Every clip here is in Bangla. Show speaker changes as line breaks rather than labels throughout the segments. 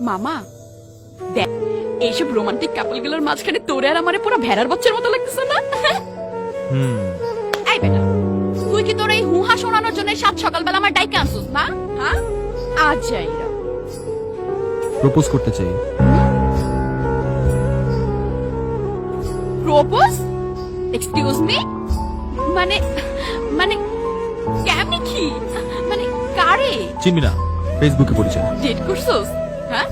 মামা দেখ, এইসব রোমান্টিক কাপলগুলোর মাঝখানে তোরে আর আমারে পুরো ভেড়ার বাচ্চার মতো লাগতেছে না? এই বেটা, তুই কি তোর এই হুহা শোনানোর জন্য সাত সকালবেলা আমার ডাইকে আনছিস না? হ্যাঁ, আজ যাইরা
প্রপোজ করতে চাই।
প্রপোজ? Excuse me? মানে মানে কেমনি কি? মানে কারে?
চিনবি না, ফেসবুকে পরিচয়।
ডেট করছস? হ্যাঁ,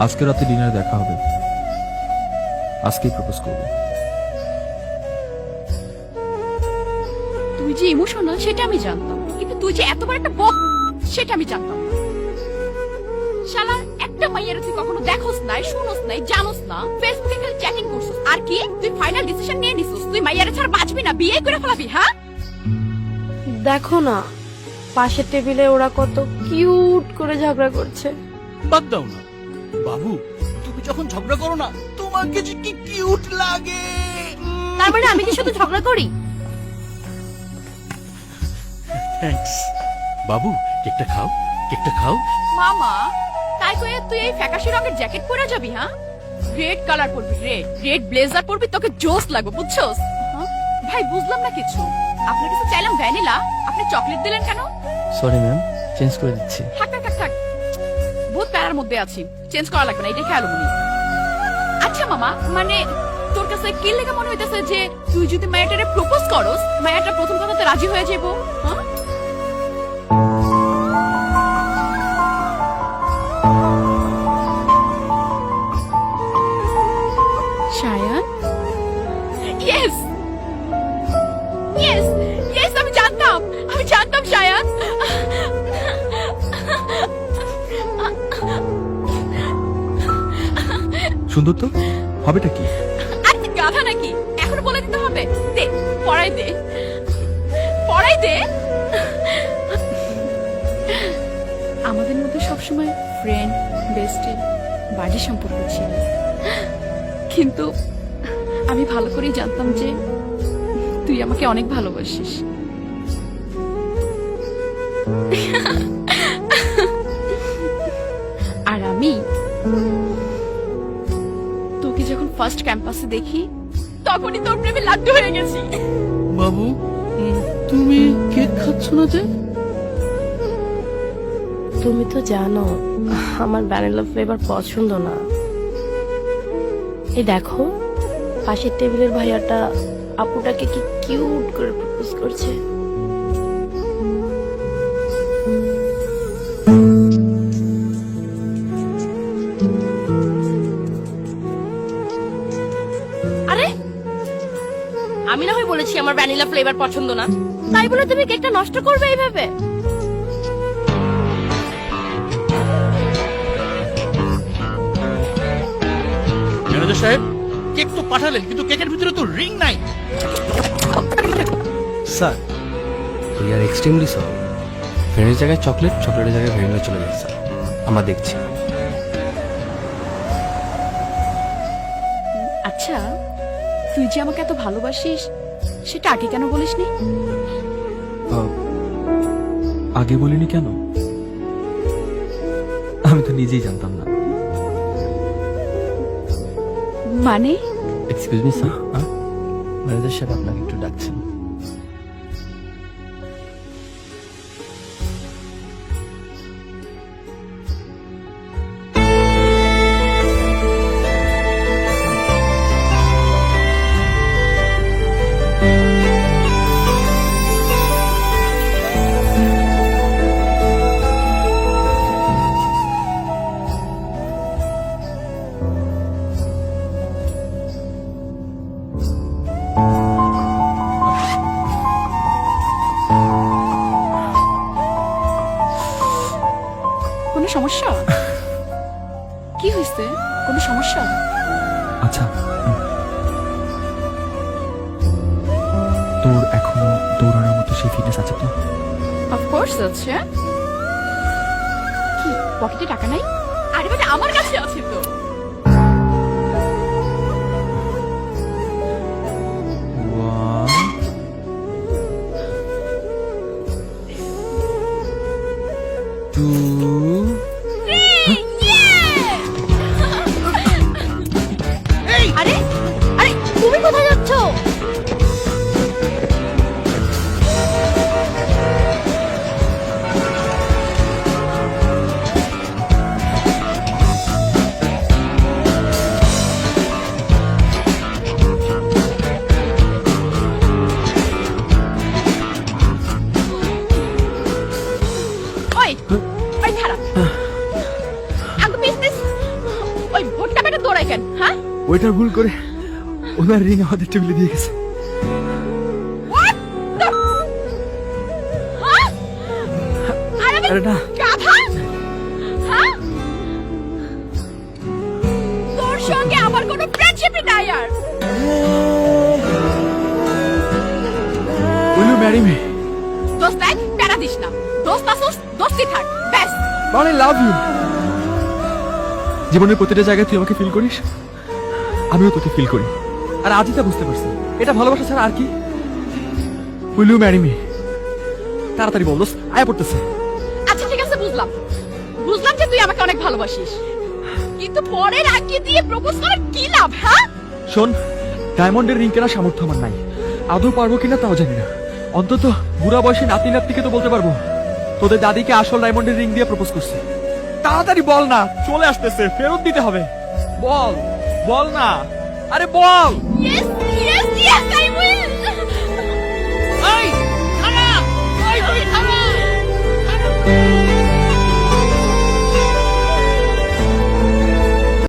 আজকে রাতে ডিনারে দেখা হবে, আজকেই প্রপোজ করবো।
তুই যে ইমোশনাল সেটা আমি জানতাম, কিন্তু তুই যে এত বড় একটা বক সেটা আমি জানতাম না। শালা একটা মাইয়ার তুই কখনো দেখোস নাই, শুনোস নাই, জানোস না, ফেসবুকে খালি চ্যাটিং করছস। আর কি তুই ফাইনাল ডিসিশন নিয়ে নিছিস তুই মাইয়ার ছাড়া বাঁচবি না, বিয়ে করে ফেলাবি? হ্যাঁ,
দেখো না পাশের টেবিলে ওরা কত কিউট করে ঝগড়া করছে।
বাদ দাও না বাবু, তুমি যখন ঝগড়া করো না তোমাকে যে কি কিউট লাগে।
তার মানে আমি কি শুধু ঝগড়া করি?
থ্যাঙ্কস বাবু, কেকটা খাও, কেকটা খাও।
মামা তাই কয়ে তুই এই ফ্যাকাশে রঙের জ্যাকেট পরে যাবি? হ্যাঁ, রেড কালার পরবি, রেড রেড ব্লেজার পরবি, তোকে জোস লাগবে, বুঝছস? হ্যাঁ? ভাই বুঝলাম না কিছু। আপনার কাছে চাইলাম ভ্যানিলা, আপনি চকলেট দিলেন কেন?
সরি ম্যাম, চেঞ্জ করে দিচ্ছি।
থাক থাক থাক থাক, বহুত প্যারার মধ্যে আছি, চেঞ্জ করা লাগবে না, এটাই খেয়াল মনি। আচ্ছা মামা, মানে তোর কাছে কি লেগে মনে হইতেছে যে তুই যদি মায়াটারে প্রপোজ করস, মায়াটা প্রথম কথাতে রাজি হয়ে যাইবো? হ্যাঁ, শায়ান? ইয়েস ইয়েস ইয়েস, আমি জানতাম শায়ান।
সুন্দর তো, হবেটা কি?
আর কি গাধা নাকি, এখন বলে দিতে হবে? দে, পড়াই দে, পড়াই দে। আমাদের মধ্যে সবসময় ফ্রেন্ড, বেস্টি, বাড়ি সম্পর্ক ছিল, কিন্তু আমি ভালো করেই জানতাম যে তুই আমাকে অনেক ভালোবাসিস। আর আমি তোকে যখন ফার্স্ট ক্যাম্পাসে দেখি তখনই তোর প্রেমে লাড্ডু হয়ে গেছি।
বাবু, তুমি কেক খাচ্ছ না যে?
তুমি তো জানো আমার ভ্যানিলা ফ্লেভার পছন্দ না। এই দেখো পাশের টেবিলের ভাইয়াটা আপুটাকে কি কিউট করে প্রপোজ করছে। আরে আমি না হয় বলেছি আমার ভ্যানিলা ফ্লেভার পছন্দ না, তাই বলে তুমি কেকটা নষ্ট করবে এইভাবে?
ম্যানেজার সাহেব, কেক তো পাঠালেন কিন্তু কেকের ভিতরে তো রিং নাই।
Sir, we are extremely sorry. ভ্যানিলার জায়গায় চকলেট, চকলেটের জায়গায় ভ্যানিলা চলে গেছে স্যার, আমরা দেখছি।
আচ্ছা, তুই যে আমাকে এত ভালোবাসিস সেটা আগে কেন বলিসনি?
আগে বলিনি কেন? আমি তো নিজেই জানতাম না।
মানে
এক্সকিউজ মি স্যার, ম্যানেজার সাহেব আপনাকে একটু ডাকছেন।
কোনো সমস্যা? কি হয়েছে? কোনো সমস্যা?
আচ্ছা, তোর এখনো দৌড়ানোর মতো সেই ফিটনেস আছে তো?
অফকোর্স আছে। কি পকেটে টাকা নাই? আরে বেটা আমার কাছে আছে তো।
One, two, ওইটার ভুল করে ওনার রিং আমাদের টেবিলে দিয়ে গেছে।
What the? হ্যাঁ? আর আমি
আরে না।
গাধা? হ্যাঁ? তোর সঙ্গে আমার কোনো ফ্রেন্ডশিপই নাই আর।
Will you marry me?
দোস্ত দেখ, প্যারা দিস না। দোস্ত আসোস, দোস্তি থাক, ব্যাস।
But I love you. জীবনের প্রতিটা জায়গায় তুই আমাকে ফিল করিস, আমিও তোকে ফিল করি। আর আজই তা বুঝতে পারছি, এটা ভালোবাসা ছাড়া আর কি। Will you marry me? তাড়াতাড়ি বল দোস্ত, আয়া পড়তেছে।
আচ্ছা ঠিক আছে, বুঝলাম বুঝলাম যে তুই আমাকে অনেক ভালোবাসিস, কিন্তু পরের আগে দিয়ে প্রপোজ করার কি লাভ? হ্যাঁ,
শোন, ডায়মন্ডের রিং কেনার সামর্থ্য আমার নাই। আদৌ পারবো কিনা তাও জানি না। অন্তত বুড়া বয়সে নাতি নাতনিকে তো বলতে পারবো তোদের দাদিকে আসল ডায়মন্ডের রিং দিয়ে প্রপোজ করছে। তাড়াতাড়ি বল না, চলে আসতেছে, ফেরত দিতে হবে। বল বল না, আরে বল।
Yes yes yes, I